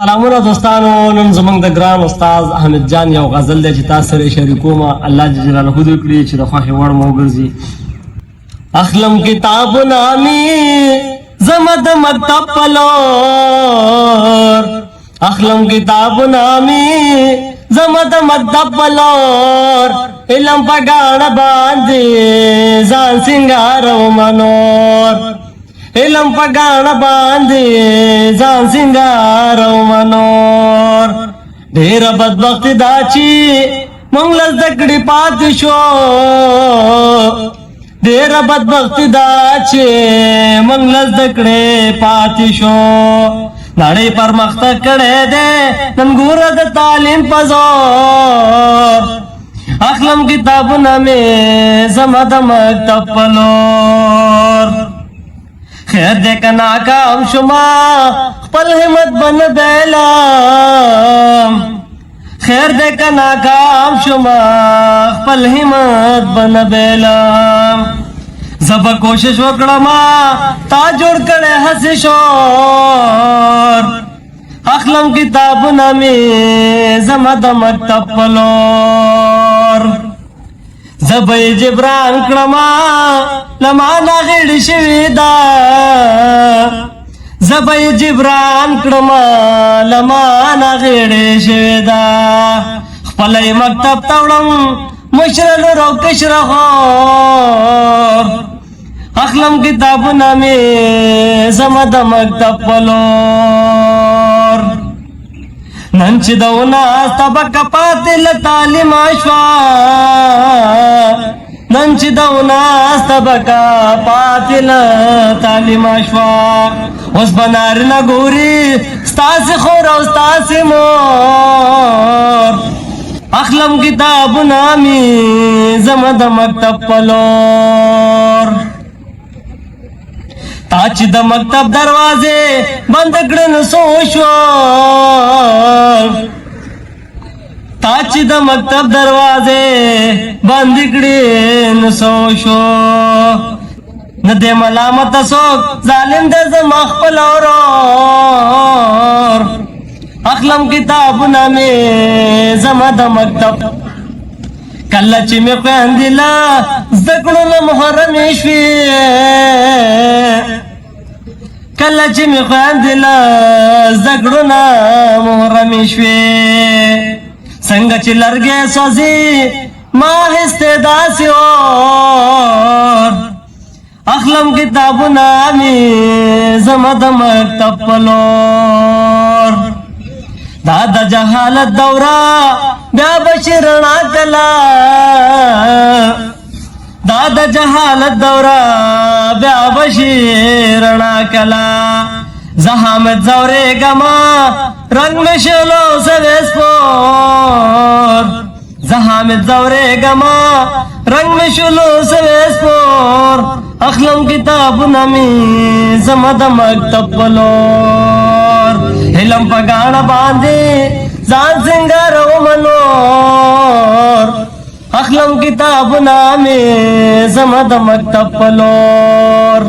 سلامونه دوستانو، نن زمونږ د ګران استاد حمید جان یو غزل دی چې تاسو سره شریکوم. الله جل جلاله دې وکړي چې د خوښې وړ مو وګرځي. اخلم کتاب نامي زما د مکتب په لور، اخلم کتاب نامي زما د مکتب په لور، علم په ګاڼه باندې ځان سینګاروم نور، علم په ګاڼه باندې ځان سینګاروم نور. ډېره بدبختي دا چې موږ له زده کړې پاتې شو، ډېره بدبختي دا چې موږ له زده کړې پاتې شو. نړۍ پرمختګ کړی دی نن ګوره د تعلیم په زور، اخلم کتابونه مې زما د مکتب په لور. خیر دے کا ناکام شما خپل همت بن بیلام، خیر دے کا ناکام شما خپل همت بن بیلام. زبا کوشش وکړما تا جوړ کړه هسې شور، اخلم کتابونه مې زما د مکتب په لور. زبې جبران کړما لمانا غړ شوی دا، زبې جبران کړما لمانا غړ شوی دا. خپلې مکتب تاوړم مشر رو کشر خور، اخلم کتابونه مې زما د مکتب په لور. نن چې دونه سبق پاتې له تعلیم شوا، نن چې دونه سبق پاتې له تعلیم شوا. اوس به نارینه ګوري ستاسې خور او ستاسې مور، اخلم کتابونه مې زما د مکتب په لور. تا چې د مکتب دروازې بند کړې نو څه وشول، تا چې د مکتب دروازې بند کړې نو څه وشول. نه دې ملامت څوک ظالم دې زما خپل ورور، اخلم کتابونه مې زما د مکتب. کله چې مې خویندې له زده کړو نه محرمې شوې، کله چې مې خویندې له زده کړو نه محرمې شوې. څنګه چې لرګی سوځي ما هسته داسې اور، اخلم کتابونه مې زما د مکتب په لور. دا د جهالت دوره بیا به رڼا کلا، دا د جهالت دوره بیا به رڼا کلا. زه حامد ځورېږمه رنګ مې شلو سوی سپور، زه حامد ځورېږمه رنګ مې شلو سوی سپور. اخلم کتابونه مې زما د مکتب په لور، علم په ګاڼه باندې ځان سینګاروم نور. اخلم کتابونه مې زما د مکتب په لور.